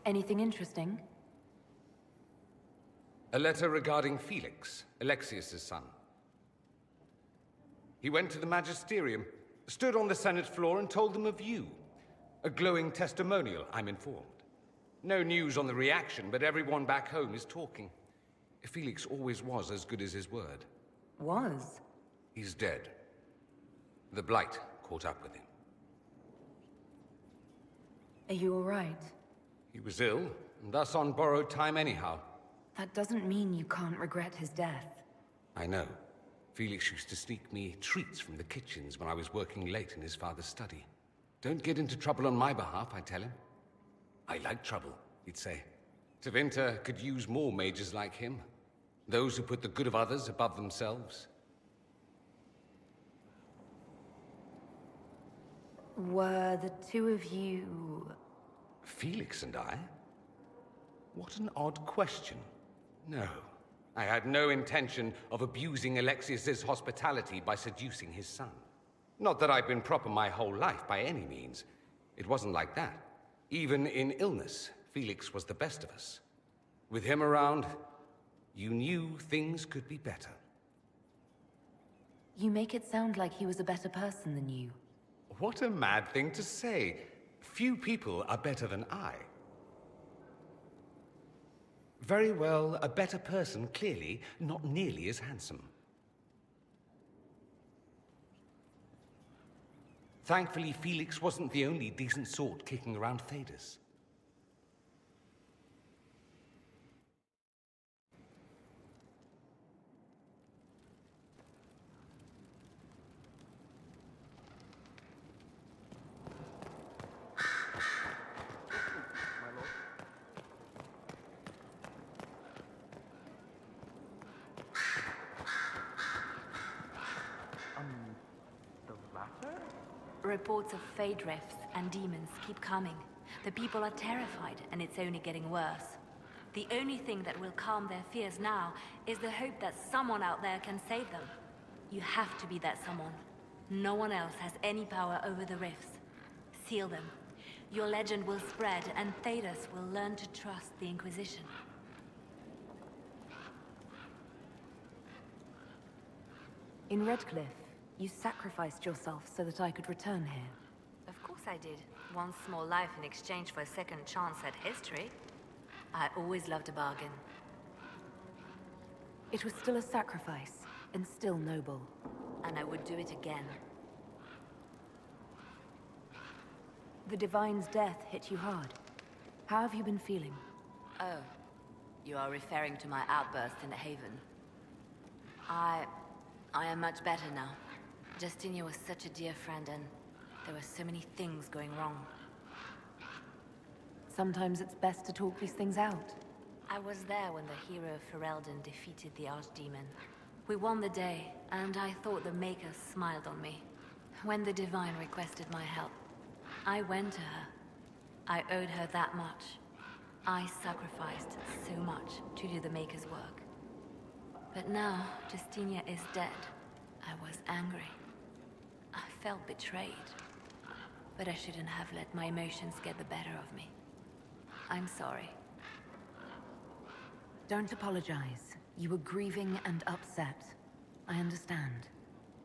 Anything interesting? A letter regarding Felix, Alexius's son. He went to the Magisterium, stood on the Senate floor and told them of you. A glowing testimonial, I'm informed. No news on the reaction, but everyone back home is talking. Felix always was as good as his word. Was? He's dead. The Blight caught up with him. Are you all right? He was ill, and thus on borrowed time anyhow. That doesn't mean you can't regret his death. I know. Felix used to sneak me treats from the kitchens when I was working late in his father's study. Don't get into trouble on my behalf, I tell him. I like trouble, he'd say. Tevinter could use more mages like him. Those who put the good of others above themselves. Were the two of you... Felix and I? What an odd question. No, I had no intention of abusing Alexius's hospitality by seducing his son. Not that I've been proper my whole life by any means. It wasn't like that. Even in illness, Felix was the best of us. With him around, you knew things could be better. You make it sound like he was a better person than you. What a mad thing to say. Few people are better than I. Very well, a better person, clearly, not nearly as handsome. Thankfully, Felix wasn't the only decent sort kicking around Thedas. Reports of fade rifts and demons keep coming. The people are terrified, and it's only getting worse. The only thing that will calm their fears now is the hope that someone out there can save them. You have to be that someone. No one else has any power over the rifts. Seal them. Your legend will spread, and Thedas will learn to trust the Inquisition. In Redcliffe, you sacrificed yourself so that I could return here. Of course I did. One small life in exchange for a second chance at history. I always loved a bargain. It was still a sacrifice, and still noble. And I would do it again. The Divine's death hit you hard. How have you been feeling? Oh, you are referring to my outburst in the Haven. I am much better now. Justinia was such a dear friend, and there were so many things going wrong. Sometimes it's best to talk these things out. I was there when the hero of Ferelden defeated the Archdemon. We won the day, and I thought the Maker smiled on me. When the Divine requested my help, I went to her. I owed her that much. I sacrificed so much to do the Maker's work. But now, Justinia is dead. I was angry. I felt betrayed. But I shouldn't have let my emotions get the better of me. I'm sorry. Don't apologize. You were grieving and upset. I understand.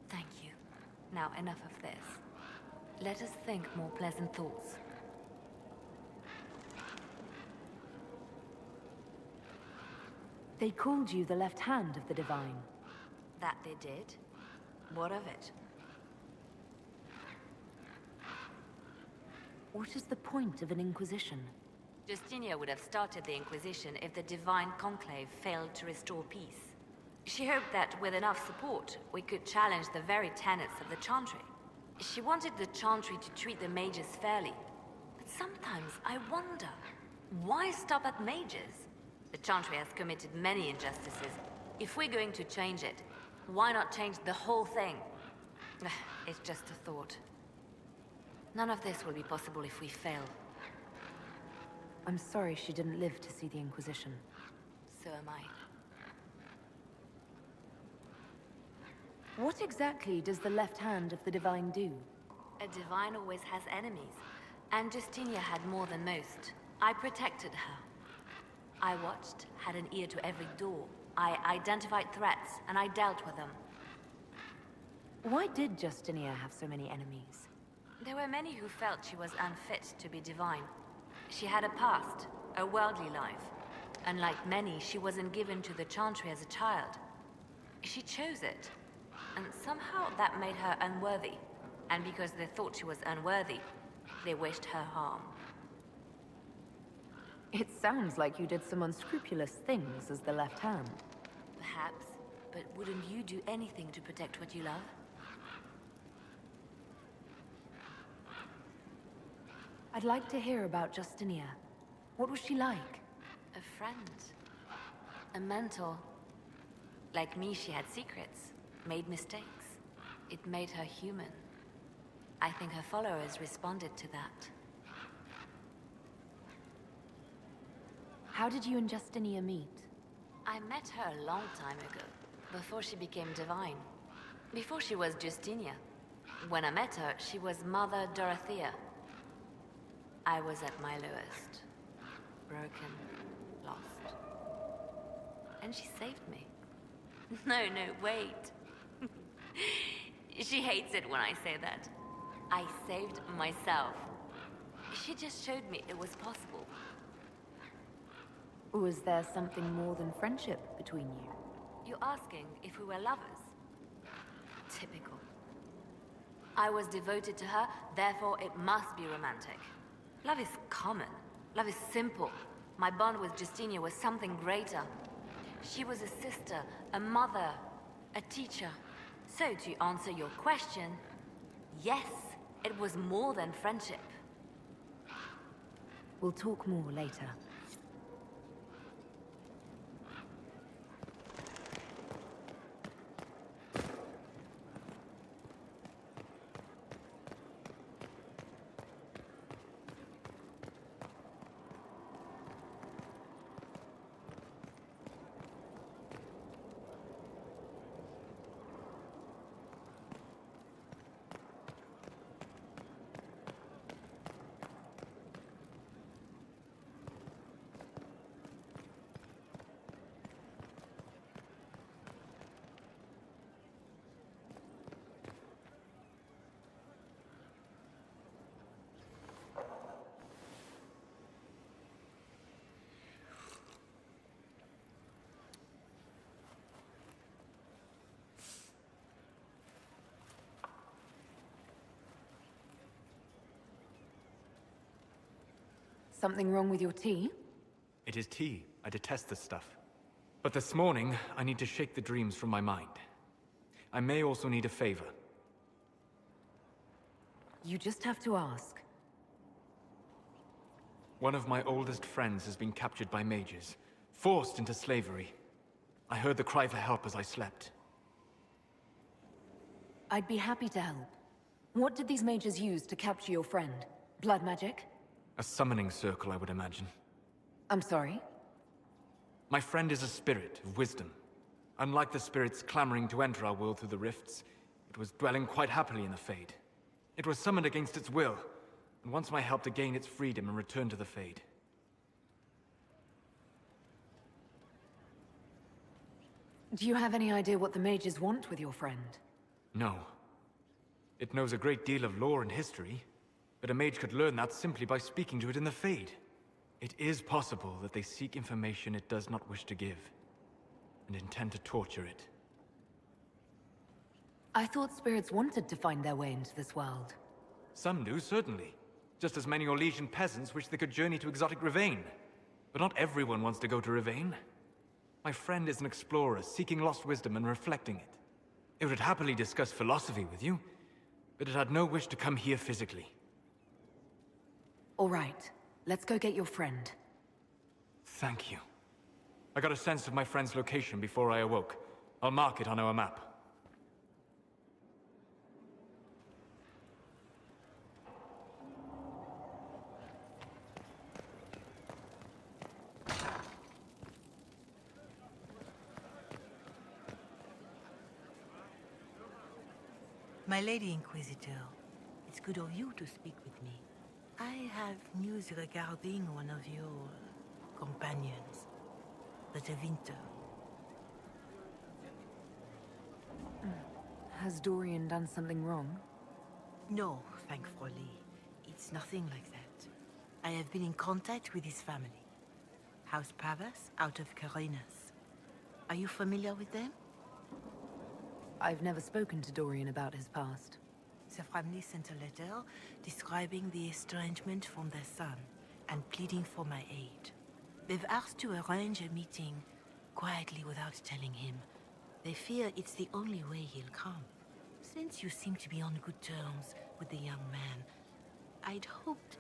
Thank you. Now enough of this. Let us think more pleasant thoughts. They called you the left hand of the Divine. That they did? What of it? What is the point of an Inquisition? Justinia would have started the Inquisition if the Divine Conclave failed to restore peace. She hoped that with enough support, we could challenge the very tenets of the Chantry. She wanted the Chantry to treat the mages fairly. But sometimes I wonder, why stop at mages? The Chantry has committed many injustices. If we're going to change it, why not change the whole thing? It's just a thought. None of this will be possible if we fail. I'm sorry she didn't live to see the Inquisition. So am I. What exactly does the left hand of the Divine do? A Divine always has enemies, and Justinia had more than most. I protected her. I watched, had an ear to every door. I identified threats, and I dealt with them. Why did Justinia have so many enemies? There were many who felt she was unfit to be divine. She had a past, a worldly life. And like many, she wasn't given to the Chantry as a child. She chose it. And somehow that made her unworthy. And because they thought she was unworthy, they wished her harm. It sounds like you did some unscrupulous things as the left hand. Perhaps, but wouldn't you do anything to protect what you love? I'd like to hear about Justinia. What was she like? A friend. A mentor. Like me, she had secrets, made mistakes. It made her human. I think her followers responded to that. How did you and Justinia meet? I met her a long time ago, before she became divine. Before she was Justinia. When I met her, she was Mother Dorothea. I was at my lowest. Broken, lost. And she saved me. No, wait. She hates it when I say that. I saved myself. She just showed me it was possible. Was there something more than friendship between you? You're asking if we were lovers? Typical. I was devoted to her, therefore it must be romantic. Love is common. Love is simple. My bond with Justinia was something greater. She was a sister, a mother, a teacher. So to answer your question, yes, it was more than friendship. We'll talk more later. Something wrong with your tea? It is tea. I detest this stuff. But this morning, I need to shake the dreams from my mind. I may also need a favor. You just have to ask. One of my oldest friends has been captured by mages, forced into slavery. I heard the cry for help as I slept. I'd be happy to help. What did these mages use to capture your friend? Blood magic? A summoning circle, I would imagine. I'm sorry? My friend is a spirit of wisdom. Unlike the spirits clamoring to enter our world through the rifts, it was dwelling quite happily in the Fade. It was summoned against its will, and wants my help to gain its freedom and return to the Fade. Do you have any idea what the mages want with your friend? No. It knows a great deal of lore and history, but a mage could learn that simply by speaking to it in the Fade. It is possible that they seek information it does not wish to give, and intend to torture it. I thought spirits wanted to find their way into this world. Some do, certainly. Just as many Orlesian peasants wish they could journey to exotic Rivain. But not everyone wants to go to Rivain. My friend is an explorer, seeking lost wisdom and reflecting it. It would happily discuss philosophy with you, but it had no wish to come here physically. All right, let's go get your friend. Thank you. I got a sense of my friend's location before I awoke. I'll mark it on our map. My Lady Inquisitor, it's good of you to speak with me. I have news regarding one of your companions, the Tevinter. Has Dorian done something wrong? No, thankfully. It's nothing like that. I have been in contact with his family. House Pavas, out of Carinas. Are you familiar with them? I've never spoken to Dorian about his past. The family sent a letter describing the estrangement from their son and pleading for my aid. They've asked to arrange a meeting quietly without telling him. They fear it's the only way he'll come. Since you seem to be on good terms with the young man, I'd hoped...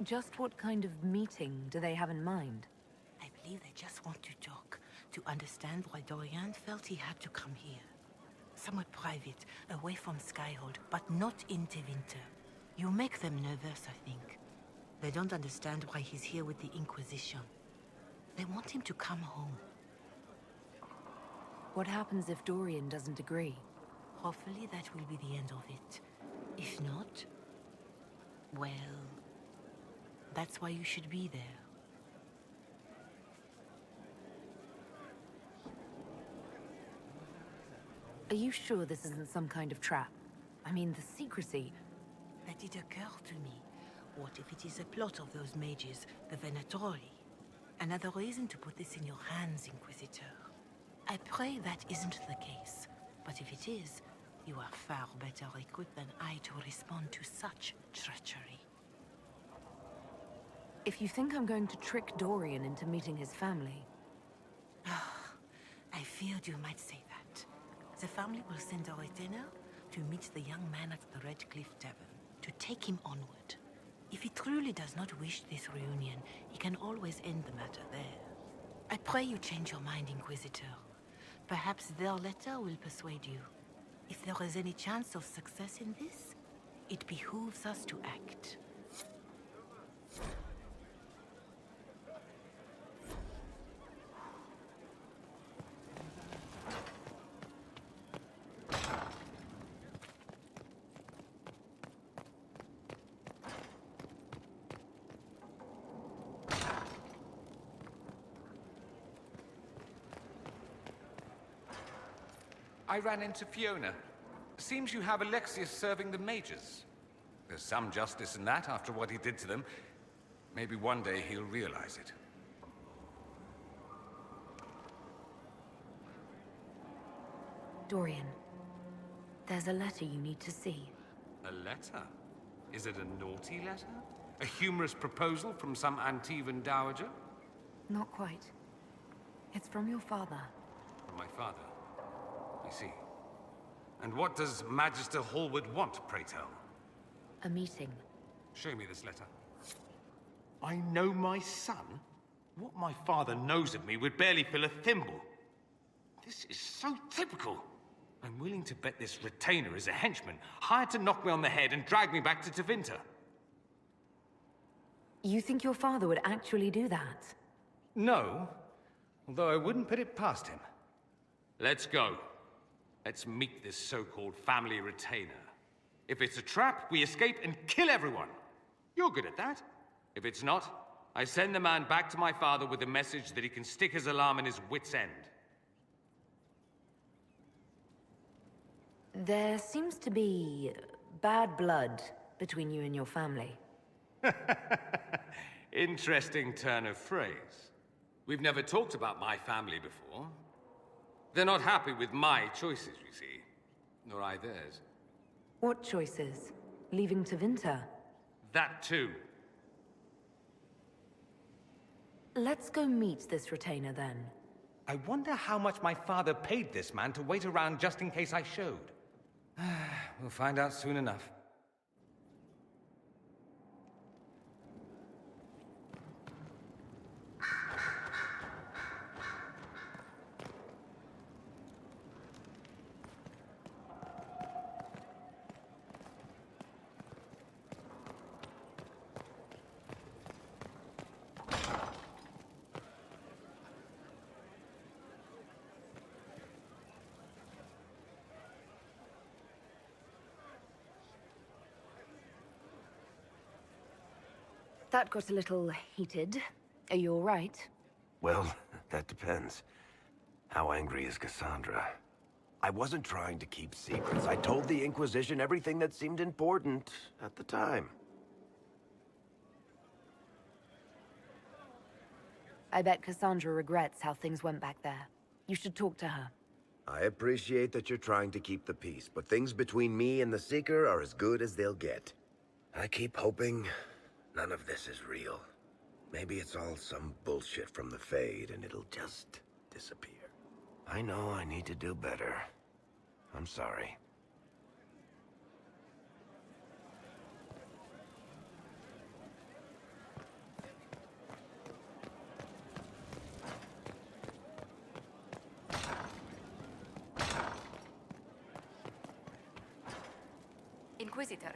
Just what kind of meeting do they have in mind? I believe they just want to talk, to understand why Dorian felt he had to come here. Somewhat private, away from Skyhold, but not in Tevinter. You make them nervous, I think. They don't understand why he's here with the Inquisition. They want him to come home. What happens if Dorian doesn't agree? Hopefully that will be the end of it. If not, well, that's why you should be there. Are you sure this isn't some kind of trap? I mean, the secrecy... That did occur to me. What if it is a plot of those mages, the Venatori? Another reason to put this in your hands, Inquisitor. I pray that isn't the case. But if it is, you are far better equipped than I to respond to such treachery. If you think I'm going to trick Dorian into meeting his family... I feared you might say that. The family will send a retainer to meet the young man at the Red Cliff Tavern, to take him onward. If he truly does not wish this reunion, he can always end the matter there. I pray you change your mind, Inquisitor. Perhaps their letter will persuade you. If there is any chance of success in this, it behooves us to act. I ran into Fiona. Seems you have Alexius serving the mages. There's some justice in that after what he did to them. Maybe one day he'll realize it. Dorian, there's a letter you need to see. A letter? Is it a naughty letter? A humorous proposal from some Antivan dowager? Not quite. It's from your father. From my father? I see. And what does Magister Hallward want, pray tell? A meeting. Show me this letter. I know my son? What my father knows of me would barely fill a thimble. This is so typical. I'm willing to bet this retainer is a henchman, hired to knock me on the head and drag me back to Tevinter. You think your father would actually do that? No, although I wouldn't put it past him. Let's go. Let's meet this so-called family retainer. If it's a trap, we escape and kill everyone. You're good at that. If it's not, I send the man back to my father with a message that he can stick his alarm in his wit's end. There seems to be bad blood between you and your family. Interesting turn of phrase. We've never talked about my family before. They're not happy with my choices, you see. Nor I theirs. What choices? Leaving Tevinter? That too. Let's go meet this retainer then. I wonder how much my father paid this man to wait around just in case I showed. We'll find out soon enough. That got a little heated. Are you all right? Well, that depends. How angry is Cassandra? I wasn't trying to keep secrets. I told the Inquisition everything that seemed important at the time. I bet Cassandra regrets how things went back there. You should talk to her. I appreciate that you're trying to keep the peace, but things between me and the Seeker are as good as they'll get. I keep hoping none of this is real. Maybe it's all some bullshit from the Fade, and it'll just disappear. I know I need to do better. I'm sorry. Inquisitor,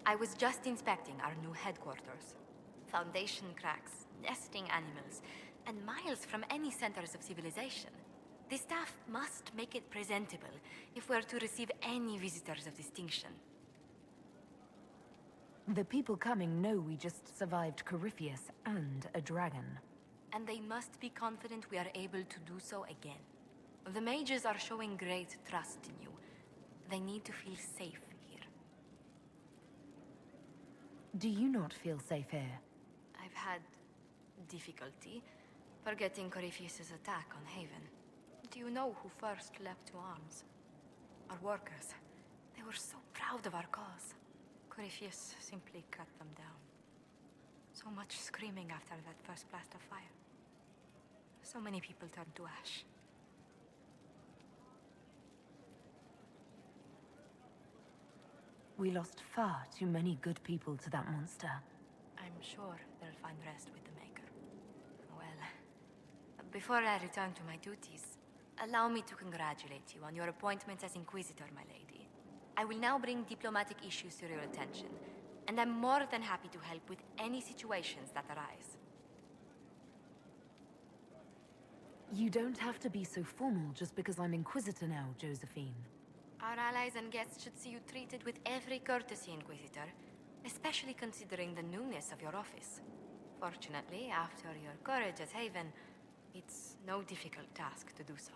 I was just inspecting our new headquarters. Foundation cracks, nesting animals, and miles from any centers of civilization. The staff must make it presentable if we're to receive any visitors of distinction. The people coming know we just survived Corypheus and a dragon. And they must be confident we are able to do so again. The mages are showing great trust in you. They need to feel safe here. Do you not feel safe here? I've had difficulty forgetting Corypheus's attack on Haven. Do you know who first leapt to arms? Our workers. They were so proud of our cause. Corypheus simply cut them down. So much screaming after that first blast of fire. So many people turned to ash. We lost far too many good people to that monster. I'm sure they'll find rest with the Maker. Well, before I return to my duties, allow me to congratulate you on your appointment as Inquisitor, my lady. I will now bring diplomatic issues to your attention, and I'm more than happy to help with any situations that arise. You don't have to be so formal just because I'm Inquisitor now, Josephine. Our allies and guests should see you treated with every courtesy, Inquisitor, especially considering the newness of your office. Fortunately, after your courage at Haven, it's no difficult task to do so.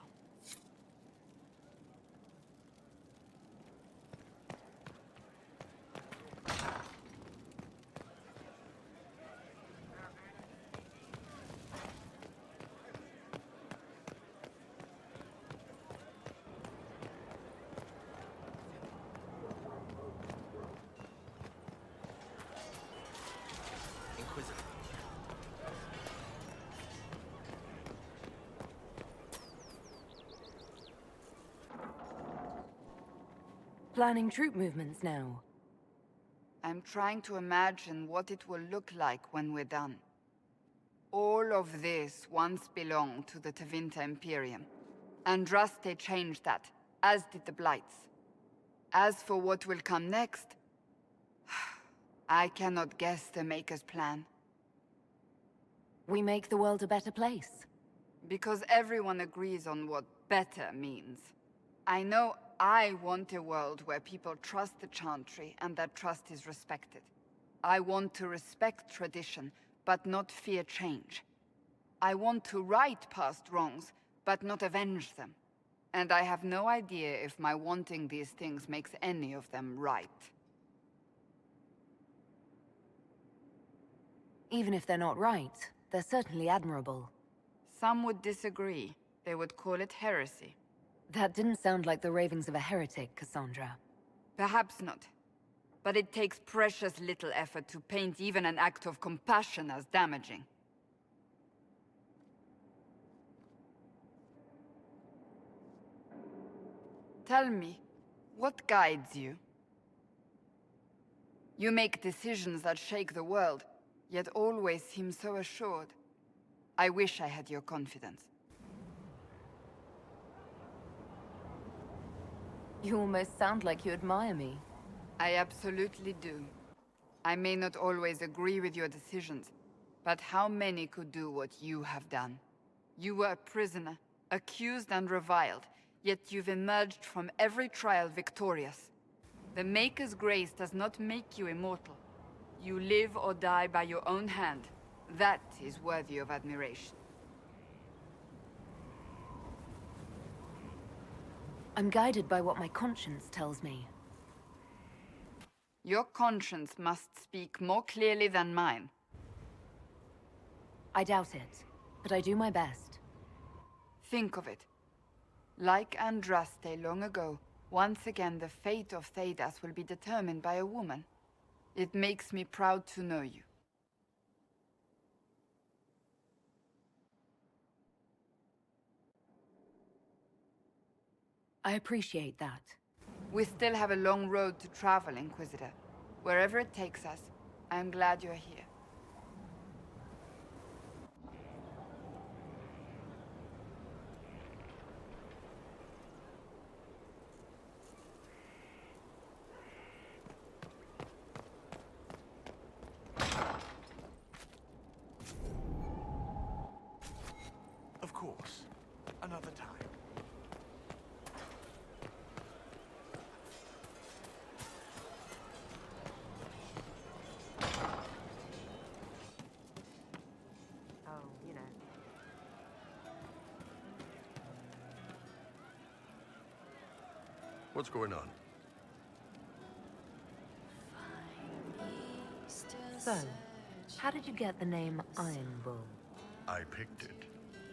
Planning troop movements now. I'm trying to imagine what it will look like when we're done. All of this once belonged to the Tevinter Imperium. Andraste changed that, as did the Blights. As for what will come next, I cannot guess the Maker's plan. We make the world a better place. Because everyone agrees on what better means. I know I want a world where people trust the Chantry and that trust is respected. I want to respect tradition, but not fear change. I want to right past wrongs, but not avenge them. And I have no idea if my wanting these things makes any of them right. Even if they're not right, they're certainly admirable. Some would disagree. They would call it heresy. That didn't sound like the ravings of a heretic, Cassandra. Perhaps not. But it takes precious little effort to paint even an act of compassion as damaging. Tell me, what guides you? You make decisions that shake the world, yet always seem so assured. I wish I had your confidence. You almost sound like you admire me. I absolutely do. I may not always agree with your decisions, but how many could do what you have done? You were a prisoner, accused and reviled, yet you've emerged from every trial victorious. The Maker's grace does not make you immortal, You live or die by your own hand. That is worthy of admiration. I'm guided by what my conscience tells me. Your conscience must speak more clearly than mine. I doubt it, but I do my best. Think of it. Like Andraste long ago, once again the fate of Thedas will be determined by a woman. It makes me proud to know you. I appreciate that. We still have a long road to travel, Inquisitor. Wherever it takes us, I am glad you're here. Of course. Another time. What's going on? So, how did you get the name Iron Bull? I picked it.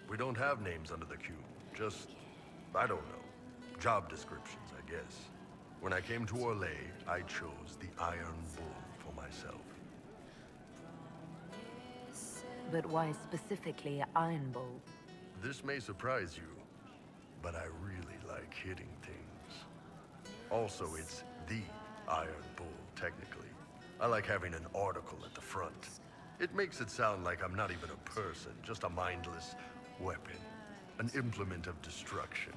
We don't have names under the cube. Just, I don't know. Job descriptions, I guess. When I came to Orlais, I chose the Iron Bull for myself. But why specifically Iron Bull? This may surprise you, but I really like hitting things. Also, it's the Iron Bull, technically. I like having an article at the front. It makes it sound like I'm not even a person, just a mindless weapon. An implement of destruction.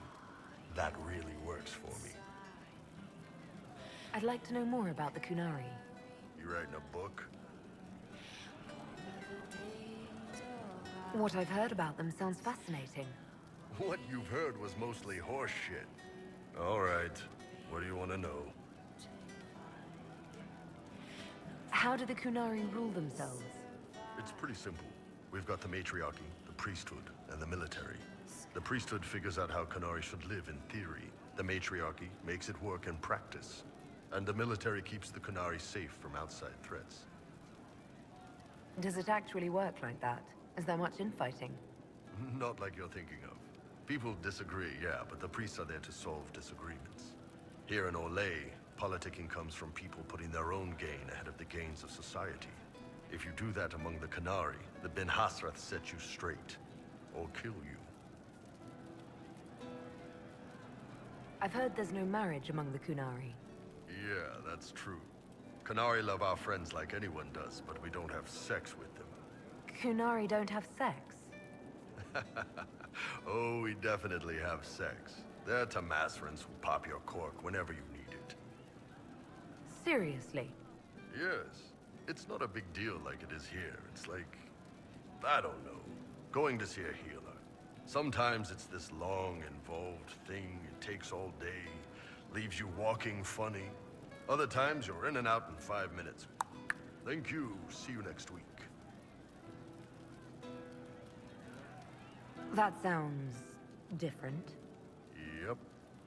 That really works for me. I'd like to know more about the Kunari. You writing a book? What I've heard about them sounds fascinating. What you've heard was mostly horse shit. All right. What do you want to know? How do the Kunari rule themselves? It's pretty simple. We've got the matriarchy, the priesthood, and the military. The priesthood figures out how Kunari should live in theory. The matriarchy makes it work in practice. And the military keeps the Kunari safe from outside threats. Does it actually work like that? Is there much infighting? Not like you're thinking of. People disagree, yeah, but the priests are there to solve disagreements. Here in Orlais, politicking comes from people putting their own gain ahead of the gains of society. If you do that among the Kunari, the Ben Hasrath set you straight. Or kill you. I've heard there's no marriage among the Kunari. Yeah, that's true. Kunari love our friends like anyone does, but we don't have sex with them. Kunari don't have sex? Oh, we definitely have sex. They're Tamasrans who pop your cork whenever you need it. Seriously? Yes. It's not a big deal like it is here. It's like, I don't know, going to see a healer. Sometimes it's this long, involved thing. It takes all day, leaves you walking funny. Other times you're in and out in 5 minutes. Thank you. See you next week. That sounds different. Yep.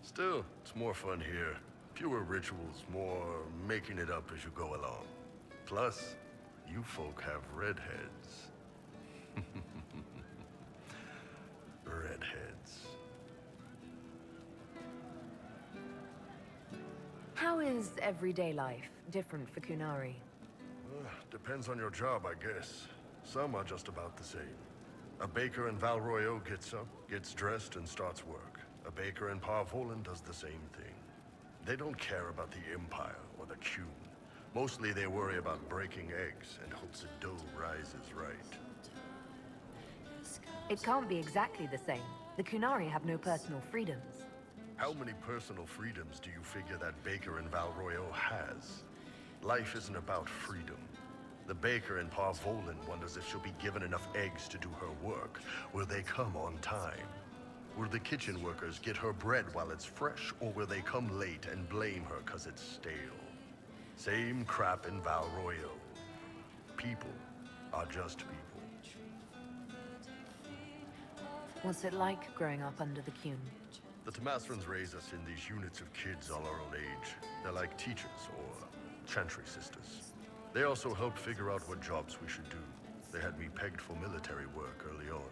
Still, it's more fun here. Fewer rituals, more making it up as you go along. Plus, you folk have redheads. Redheads. How is everyday life different for Kunari? Depends on your job, I guess. Some are just about the same. A baker in Val Royeaux gets up, gets dressed, and starts work. A baker in Parvolan does the same thing. They don't care about the Empire or the Cune. Mostly they worry about breaking eggs and hope the dough rises right. It can't be exactly the same. The Kunari have no personal freedoms. How many personal freedoms do you figure that baker in Val Royeaux has? Life isn't about freedom. The baker in Parvolan wonders if she'll be given enough eggs to do her work. Will they come on time? Will the kitchen workers get her bread while it's fresh, or will they come late and blame her 'cause it's stale? Same crap in Val Royeaux. people are just people. What's it like growing up under the Qun? The Tamasrans raise us in these units of kids all our own age. They're like teachers or chantry sisters. They also helped figure out what jobs we should do. They had me pegged for military work early on.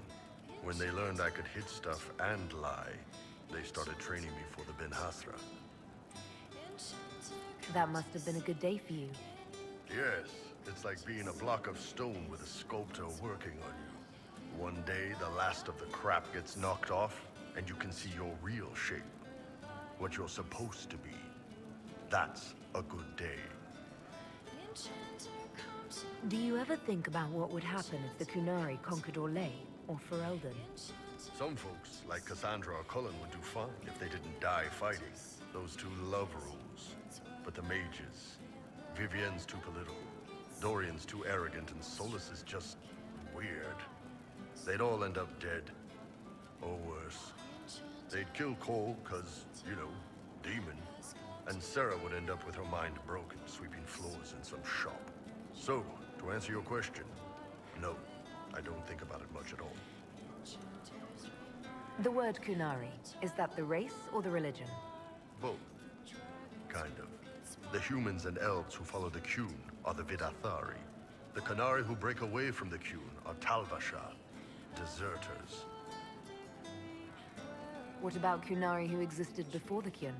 When they learned I could hit stuff and lie, they started training me for the Ben Hasra. That must have been a good day for you. Yes, it's like being a block of stone with a sculptor working on you. One day, the last of the crap gets knocked off, and you can see your real shape. What you're supposed to be. That's a good day. Do you ever think about what would happen if the Qunari conquered Orlais or Ferelden? Some folks, like Cassandra or Cullen, would do fine if they didn't die fighting. Those two love rules. But the mages, Vivienne's too political, Dorian's too arrogant, and Solus is just weird. They'd all end up dead. Or worse. They'd kill Cole, cause, you know, demon. And Sarah would end up with her mind broken, sweeping floors in some shop. So, to answer your question, no, I don't think about it much at all. The word Qunari, is that the race or the religion? Both. Kind of. The humans and elves who follow the Qun are the Vidathari. The Qunari who break away from the Qun are Talvasha, deserters. What about Qunari who existed before the Qun?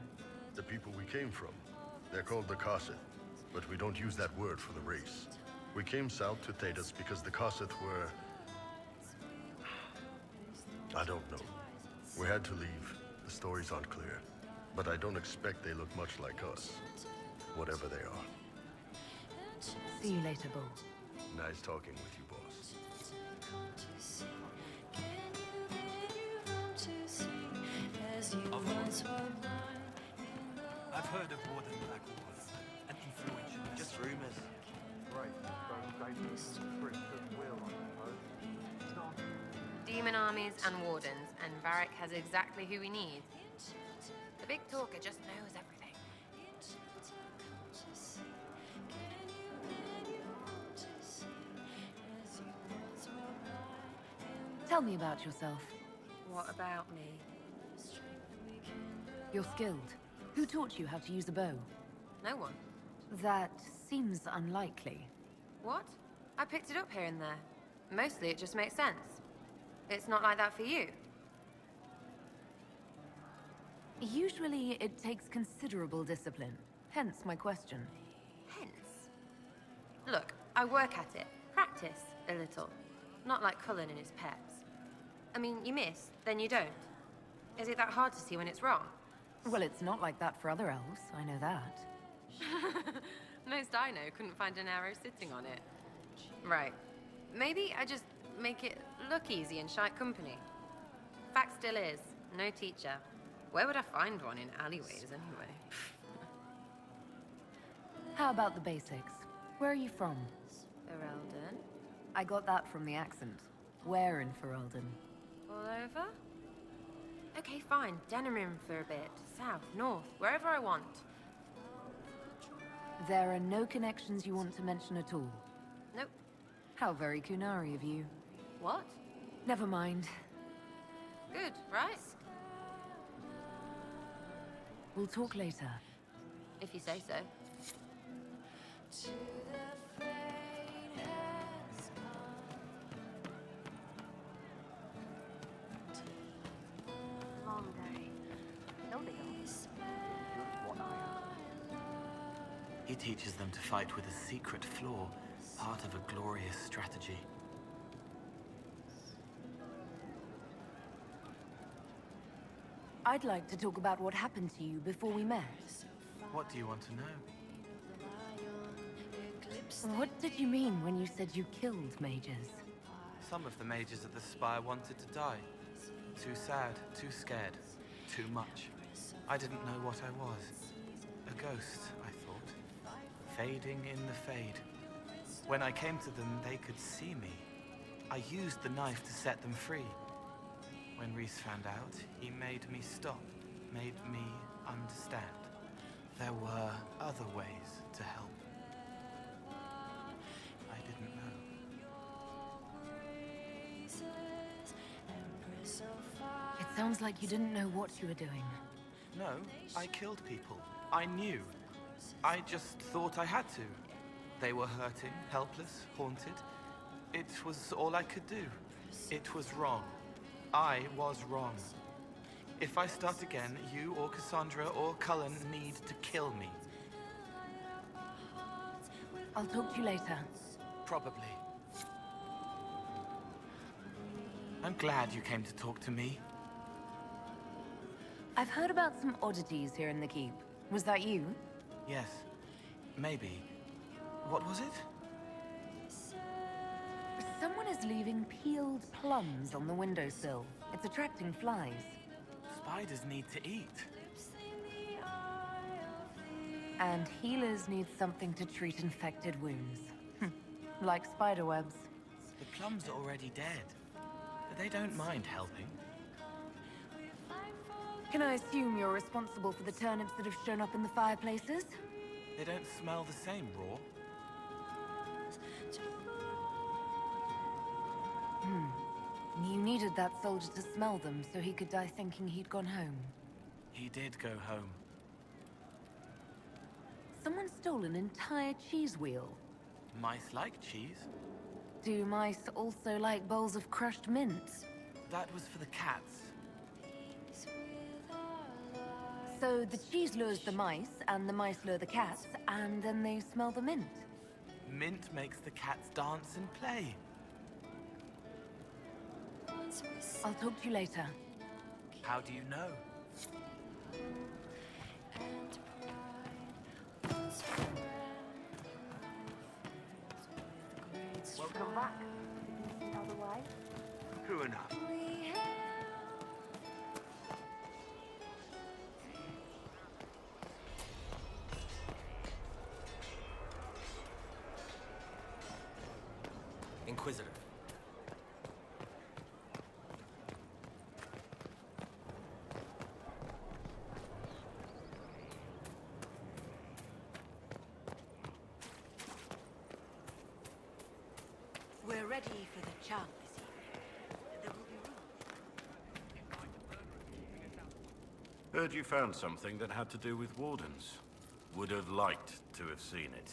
The people we came from. They're called the Karsith, but we don't use that word for the race. We came south to Thedas because the Karsith were... I don't know. We had to leave. The stories aren't clear. But I don't expect they look much like us. Whatever they are. See you later, Bull. Nice talking with you, boss. I've heard of Warden Blackwater, an influential... Just rumors. Demon armies and wardens, and Varric has exactly who we need. The big talker just knows everything. Tell me about yourself. What about me? You're skilled. Who taught you how to use a bow? No one. That seems unlikely. What? I picked it up here and there. Mostly it just makes sense. It's not like that for you. Usually it takes considerable discipline. Hence my question. Hence? Look, I work at it. Practice a little. Not like Cullen and his pets. I mean, you miss, then you don't. Is it that hard to see when it's wrong? Well, it's not like that for other elves, I know that. Most I know couldn't find an arrow sitting on it. Right. Maybe I just make it look easy in shite company. Fact still is, no teacher. Where would I find one in alleyways anyway? How about the basics? Where are you from? Ferelden? I got that from the accent. Where in Ferelden? All over? Okay, fine. Denerim for a bit. South, north, wherever I want. There are no connections you want to mention at all? Nope. How very Qunari of you. What? Never mind. Good, right? We'll talk later. If you say so. Long day. No, they don't. He teaches them to fight with a secret flaw, part of a glorious strategy. I'd like to talk about what happened to you before we met. What do you want to know? What did you mean when you said you killed mages? Some of the mages at the Spire wanted to die. Too sad, too scared, too much. I didn't know what I was. A ghost, I thought. Fading in the fade. When I came to them, they could see me. I used the knife to set them free. When Rhys found out, he made me stop, made me understand. There were other ways to help. I didn't know. Sounds like you didn't know what you were doing. No, I killed people. I knew. I just thought I had to. They were hurting, helpless, haunted. It was all I could do. It was wrong. I was wrong. If I start again, you or Cassandra or Cullen need to kill me. I'll talk to you later. Probably. I'm glad you came to talk to me. I've heard about some oddities here in the keep. Was that you? Yes. Maybe. What was it? Someone is leaving peeled plums on the windowsill. It's attracting flies. Spiders need to eat. And healers need something to treat infected wounds. Like spiderwebs. The plums are already dead. But they don't mind helping. Can I assume you're responsible for the turnips that have shown up in the fireplaces? They don't smell the same raw. You needed that soldier to smell them so he could die thinking he'd gone home. He did go home. Someone stole an entire cheese wheel. Mice like cheese. Do mice also like bowls of crushed mint? That was for the cats. So the cheese lures the mice, and the mice lure the cats, and then they smell the mint. Mint makes the cats dance and play. I'll talk to you later. How do you know? Welcome back. Otherwise? True enough. Inquisitor. We're ready for the chant this evening. There will be room. Heard you found something that had to do with wardens. Would have liked to have seen it.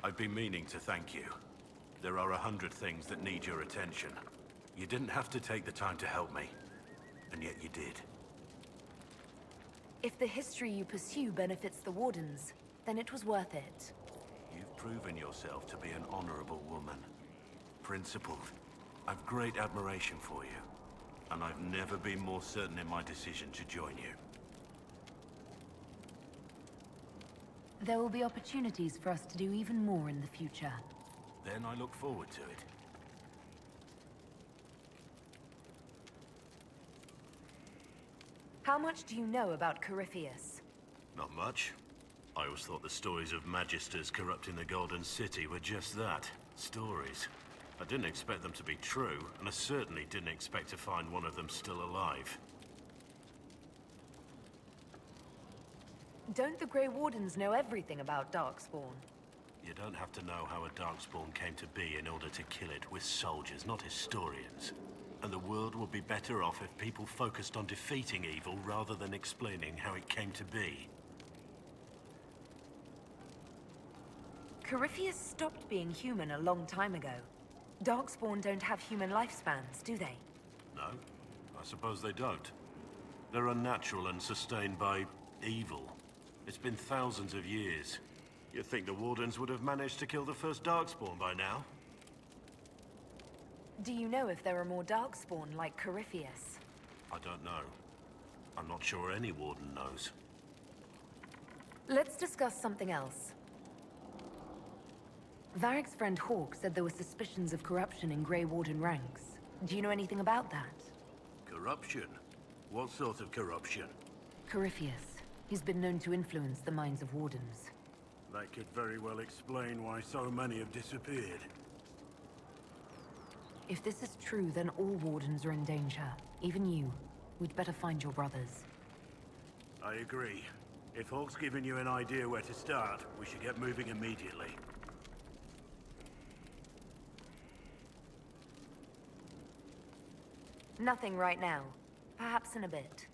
I've been meaning to thank you. There are 100 things that need your attention. You didn't have to take the time to help me, and yet you did. If the history you pursue benefits the Wardens, then it was worth it. You've proven yourself to be an honorable woman. Principled. I've great admiration for you, and I've never been more certain in my decision to join you. There will be opportunities for us to do even more in the future. Then I look forward to it. How much do you know about Corypheus? Not much. I always thought the stories of Magisters corrupting the Golden City were just that. Stories. I didn't expect them to be true, and I certainly didn't expect to find one of them still alive. Don't the Grey Wardens know everything about Darkspawn? You don't have to know how a Darkspawn came to be in order to kill it. We're soldiers, not historians. And the world would be better off if people focused on defeating evil rather than explaining how it came to be. Corypheus stopped being human a long time ago. Darkspawn don't have human lifespans, do they? No, I suppose they don't. They're unnatural and sustained by evil. It's been thousands of years. You'd think the Wardens would have managed to kill the first Darkspawn by now. Do you know if there are more Darkspawn like Corypheus? I don't know. I'm not sure any Warden knows. Let's discuss something else. Varric's friend Hawk said there were suspicions of corruption in Grey Warden ranks. Do you know anything about that? Corruption? What sort of corruption? Corypheus. He's been known to influence the minds of Wardens. That could very well explain why so many have disappeared. If this is true, then all Wardens are in danger. Even you. We'd better find your brothers. I agree. If Hawk's given you an idea where to start, we should get moving immediately. Nothing right now. Perhaps in a bit.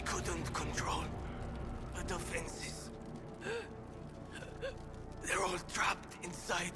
couldn't control the defenses. They're all trapped inside.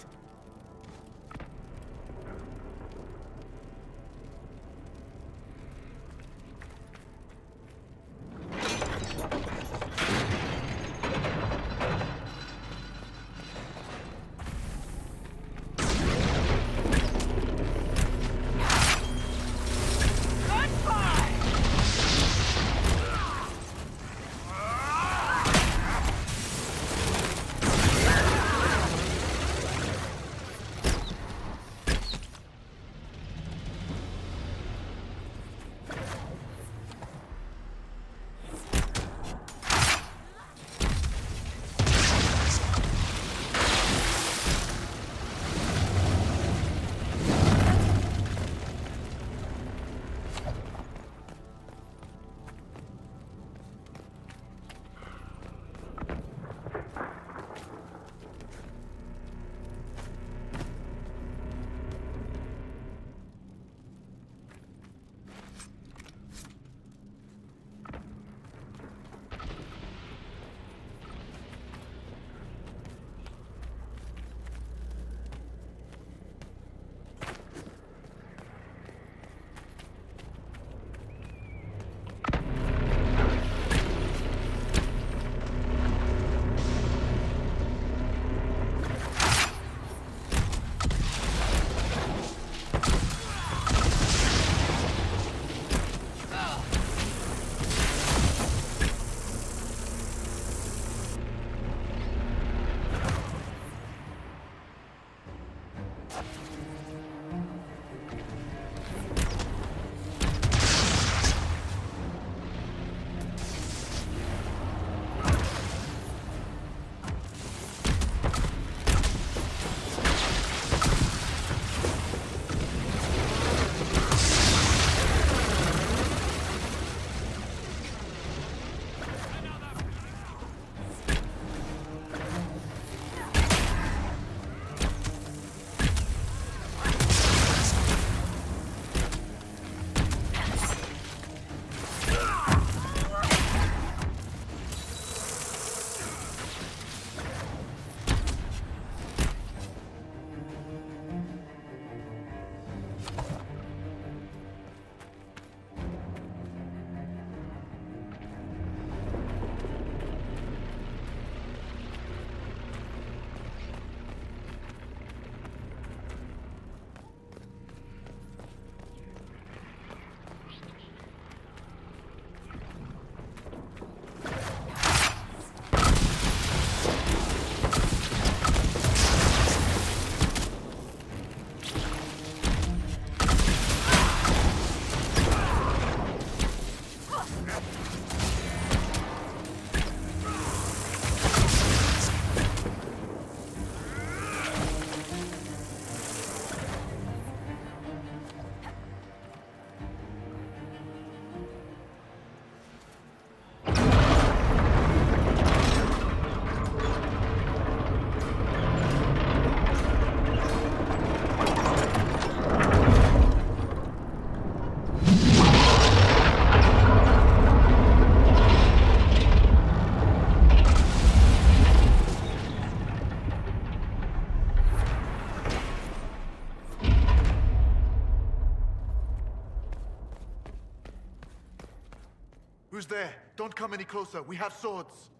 Who's there? Don't come any closer. We have swords.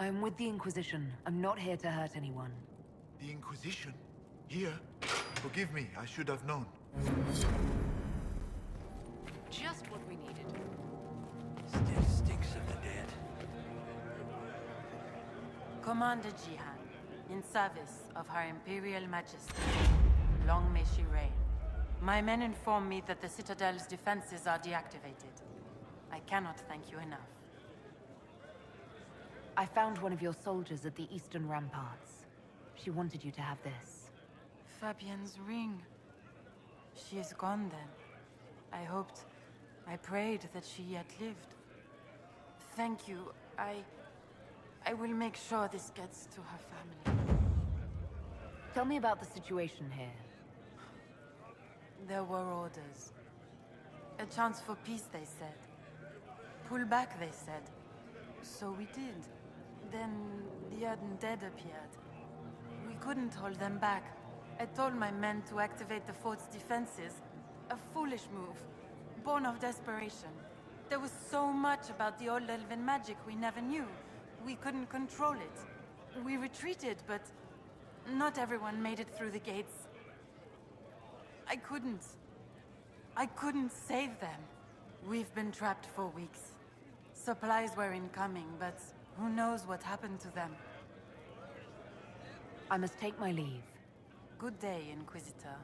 I'm with the Inquisition. I'm not here to hurt anyone. The Inquisition? Here? Forgive me, I should have known. Just what we needed. Still stinks of the dead. Commander Jihan, in service of Her Imperial Majesty. Long may she reign. My men inform me that the Citadel's defenses are deactivated. I cannot thank you enough. I found one of your soldiers at the eastern ramparts. She wanted you to have this. Fabienne's ring. She is gone then. I prayed that she yet lived. Thank you. I will make sure this gets to her family. Tell me about the situation here. There were orders. A chance for peace, they said. pull back, they said. So we did. Then the undead appeared. We couldn't hold them back. I told my men to activate the fort's defenses. A foolish move, born of desperation. There was so much about the old elven magic we never knew. We couldn't control it. We retreated, but not everyone made it through the gates. I couldn't save them. We've been trapped for weeks. Supplies were incoming, but who knows what happened to them. I must take my leave. Good day, Inquisitor.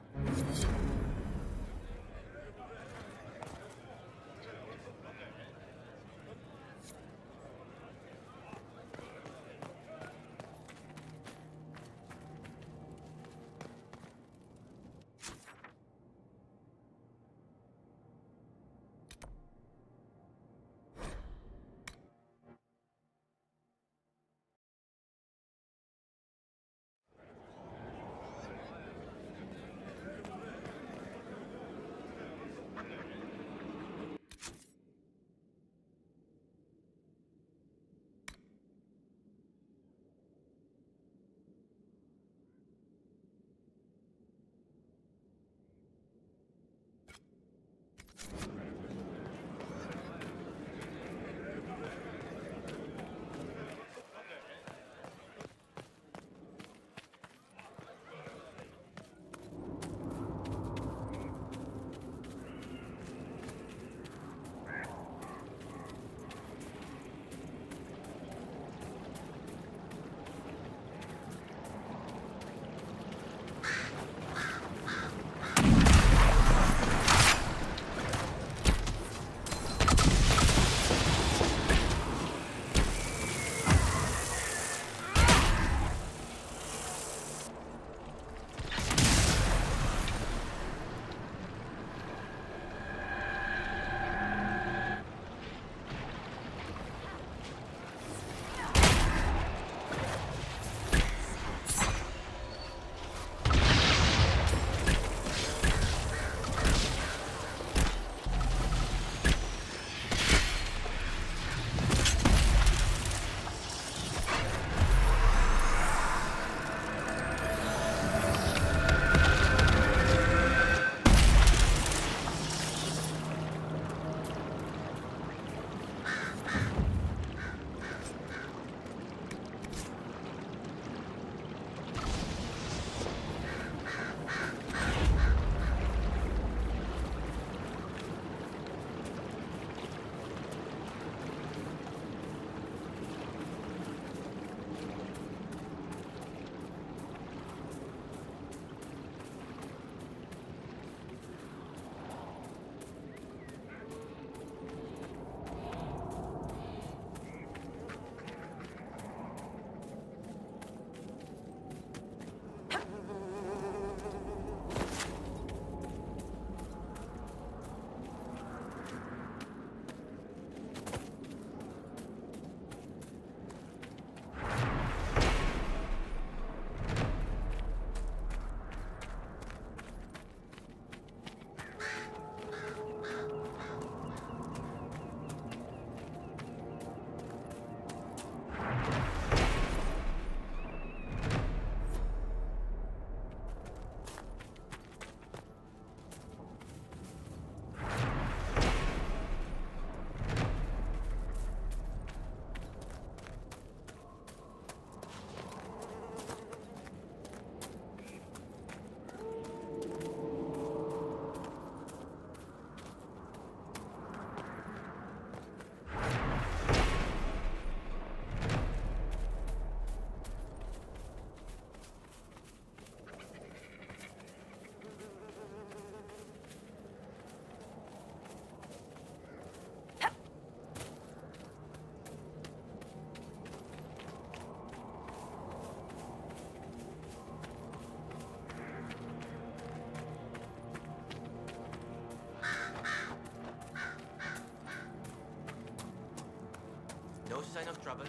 No sign of trouble.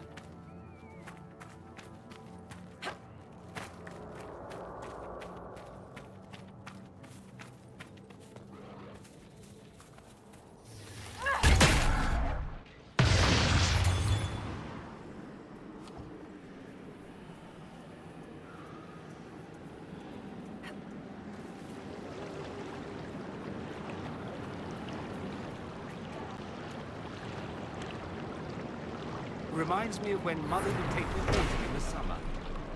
reminds me of when Mother would take me boating in the summer.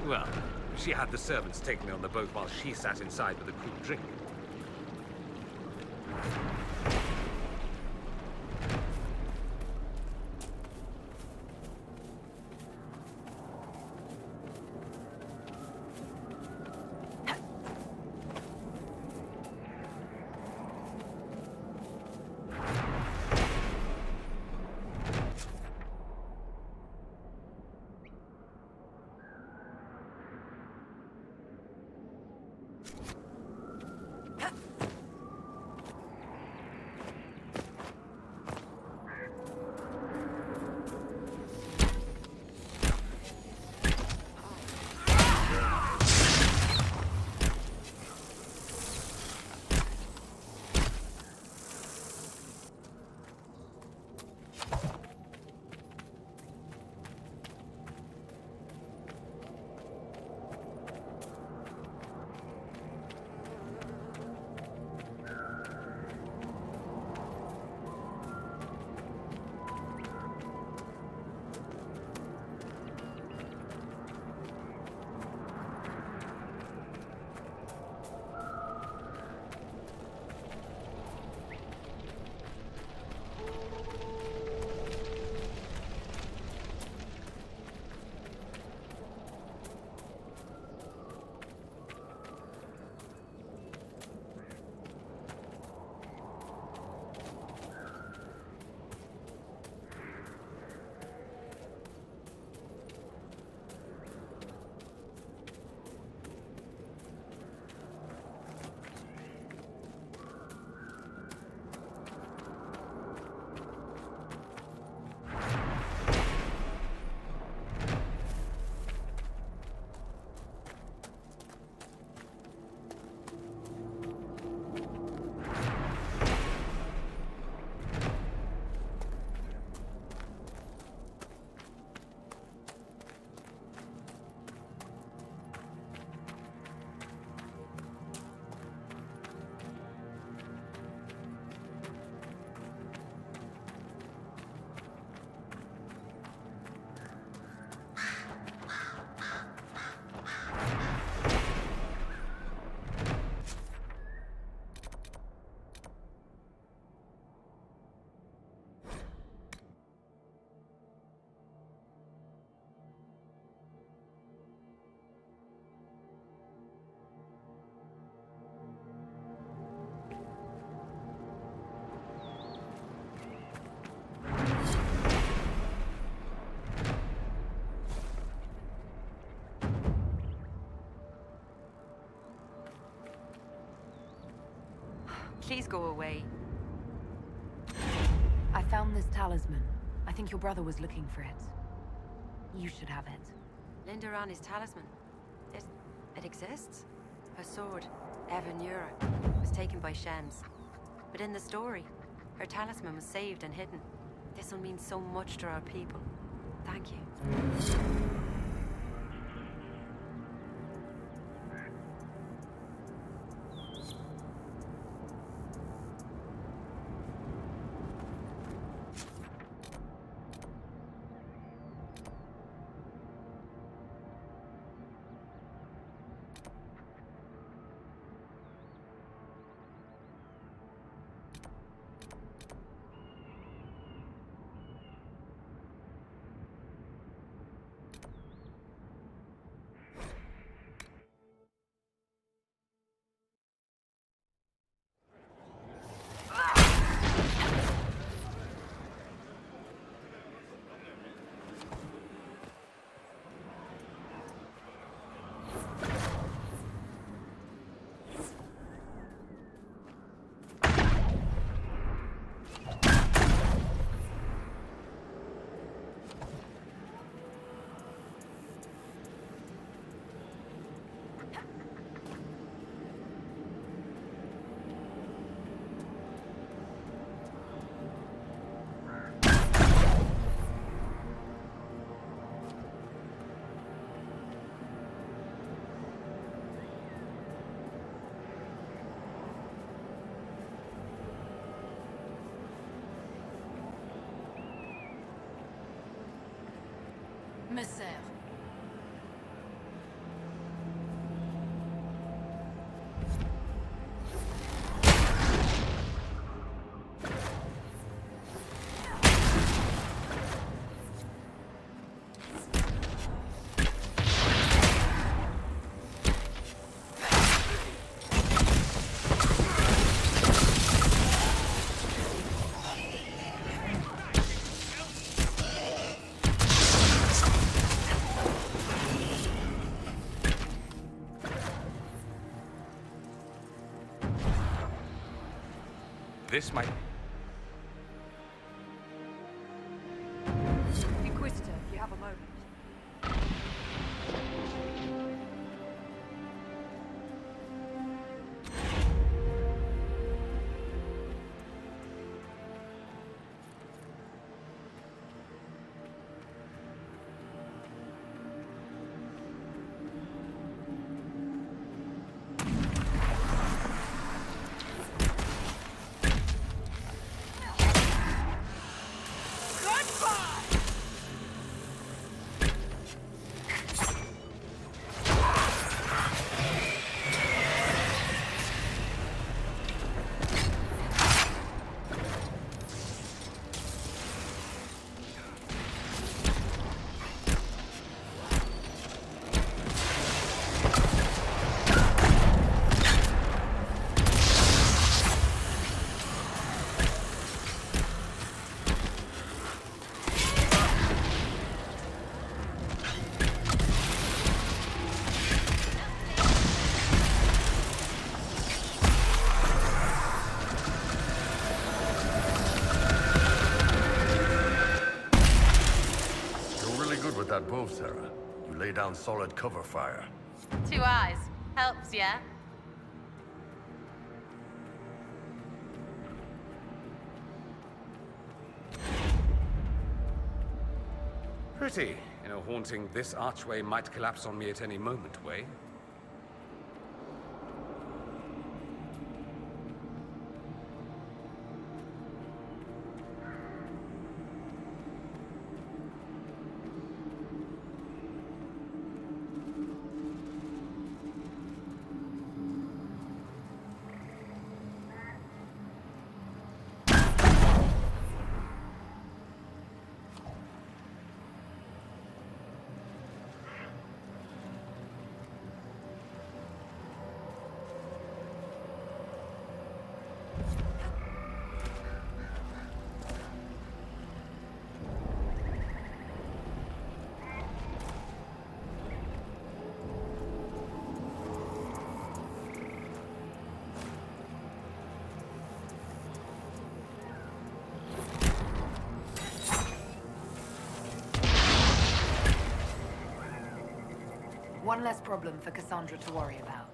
Well, she had the servants take me on the boat while she sat inside with a cool drink. Please go away. I found this talisman. I think your brother was looking for it. You should have it. Linda his talisman. It exists? Her sword, Evanura, was taken by Shems. But in the story, her talisman was saved and hidden. This will mean so much to our people. Thank you. Émissaire. This might... Inquisitor, if you have a moment. That bow, Sarah. You lay down solid cover fire. 2 eyes. Helps, yeah? Pretty. In a haunting, this archway might collapse on me at any moment, Wei. One less problem for Cassandra to worry about.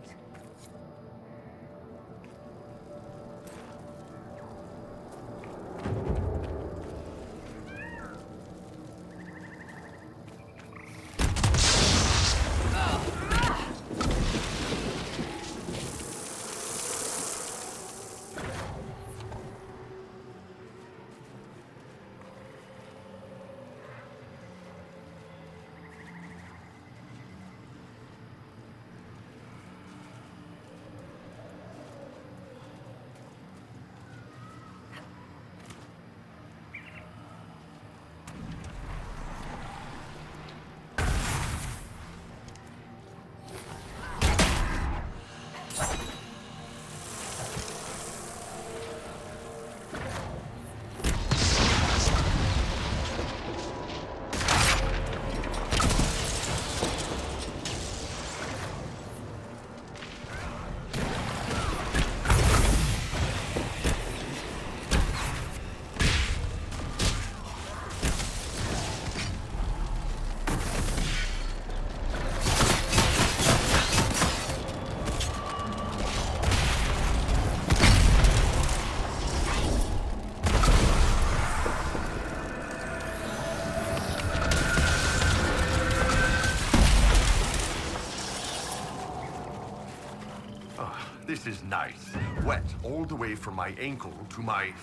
This is nice. Wet all the way from my ankle to my...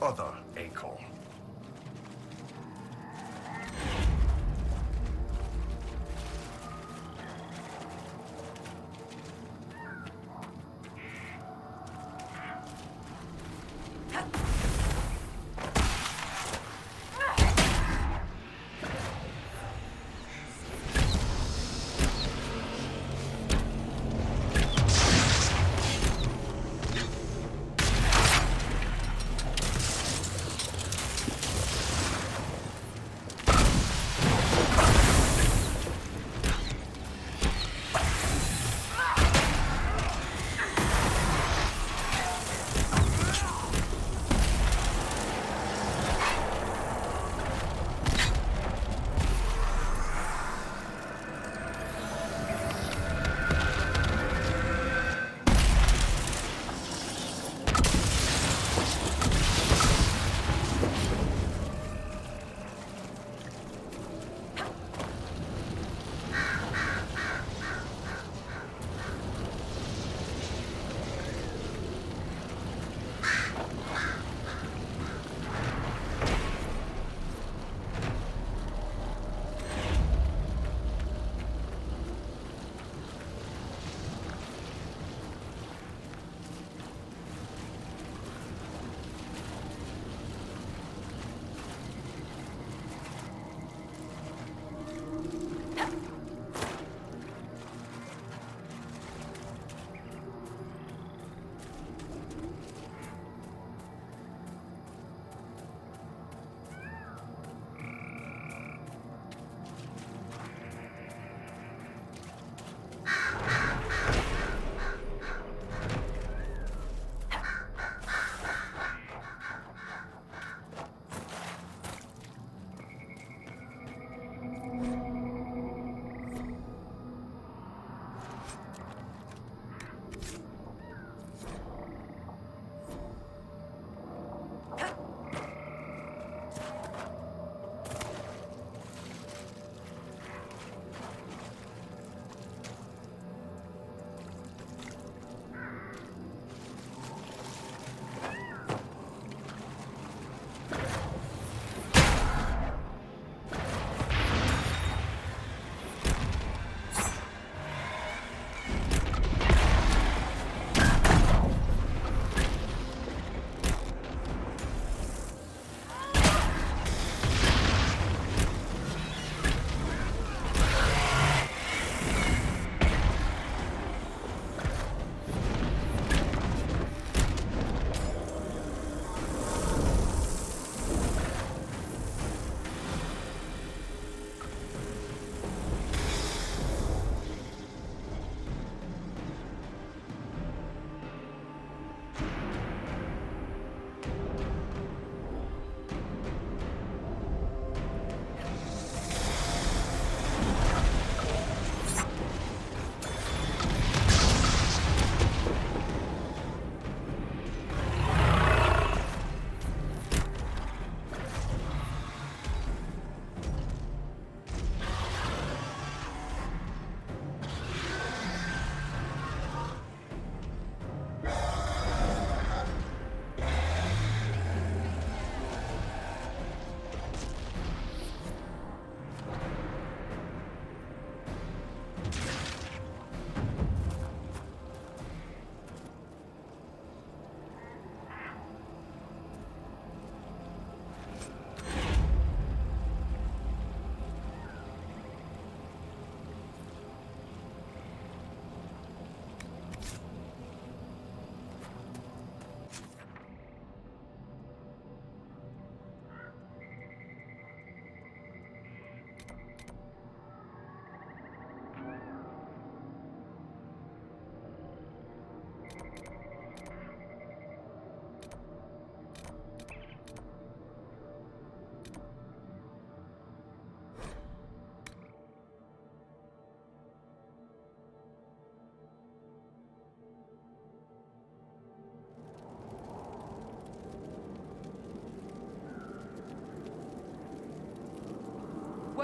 other ankle.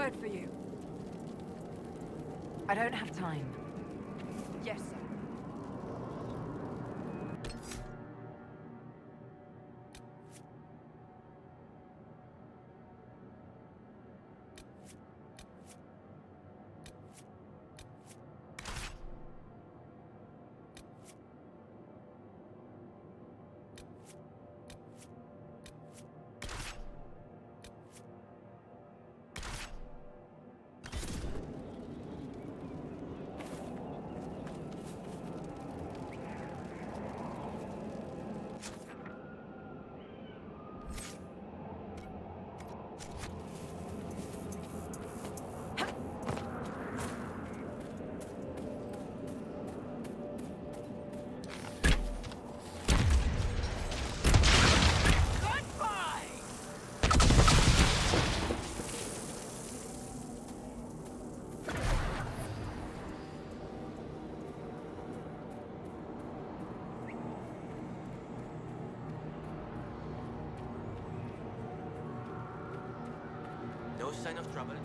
word for you. I don't have time. Yes, sir. No sign of trouble.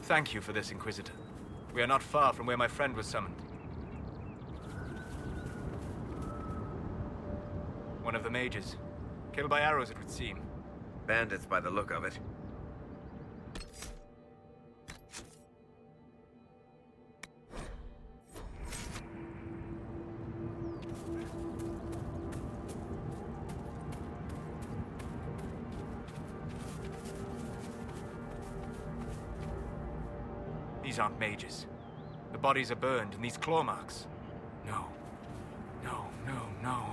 Thank you for this, Inquisitor. We are not far from where my friend was summoned. One of the mages. Killed by arrows, it would seem. Bandits by the look of it. These aren't mages. The bodies are burned, and these claw marks. No. No, no, no.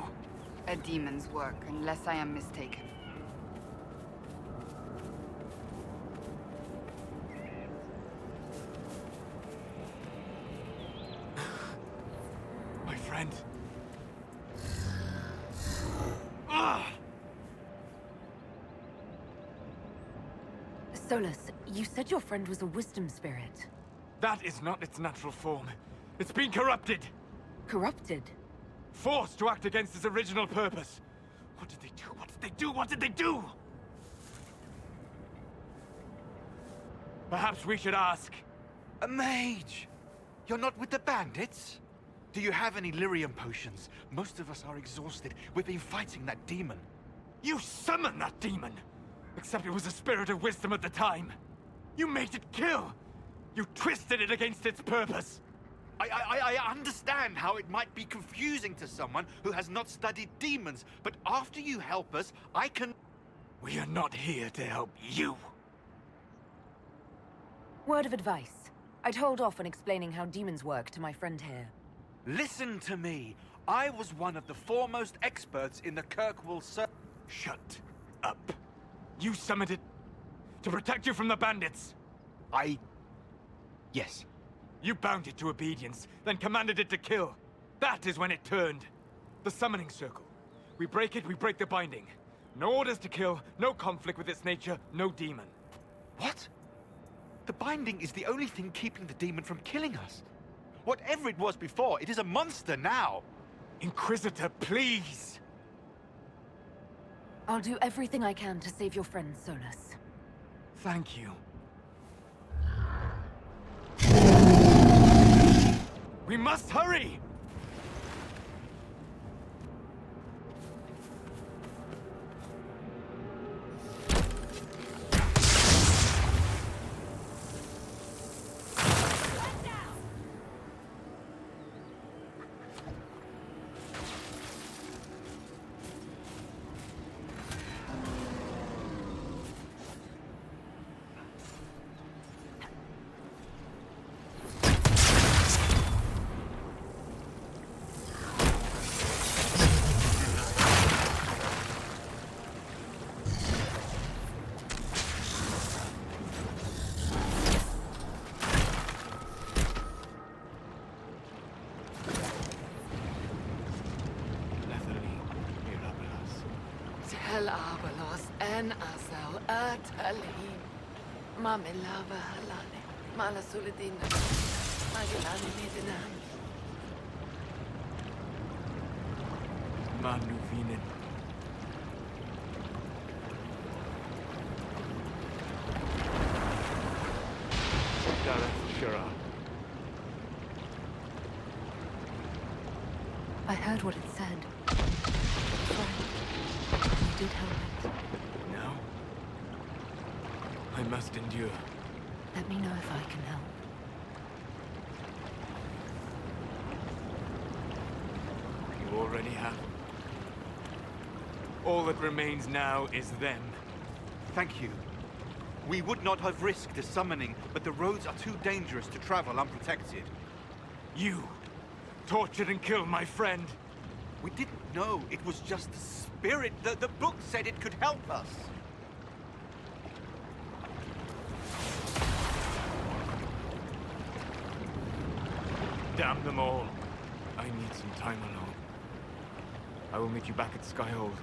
A demon's work, unless I am mistaken. My friend. Ah! Solus, you said your friend was a wisdom spirit. That is not its natural form. It's been corrupted. Corrupted? Forced to act against its original purpose. What did they do? What did they do? What did they do? Perhaps we should ask. A mage! You're not with the bandits? Do you have any lyrium potions? Most of us are exhausted. We've been fighting that demon. You summoned that demon! Except it was a spirit of wisdom at the time. You made it kill! You twisted it against its purpose! I understand how it might be confusing to someone who has not studied demons, but after you help us, I can... We are not here to help you. Word of advice. I'd hold off on explaining how demons work to my friend here. Listen to me. I was one of the foremost experts in the Kirkwall Shut up. You summoned it to protect you from the bandits. Yes. You bound it to obedience, then commanded it to kill. That is when it turned. The summoning circle. We break it, we break the binding. No orders to kill, no conflict with its nature, no demon. What? The binding is the only thing keeping the demon from killing us. Whatever it was before, it is a monster now. Inquisitor, please! I'll do everything I can to save your friend, Solus. Thank you. We must hurry! Abalos en asal atalim. Mamelava halane. Malasuladina. Magilani medinan. Manuvinen. I heard what it said. You did help it. No. I must endure. Let me know if I can help. You already have. All that remains now is them. Thank you. We would not have risked a summoning, but the roads are too dangerous to travel unprotected. You tortured and killed my friend. We didn't know it was just a spirit. The book said it could help us. Damn them all. I need some time alone. I will meet you back at Skyhold.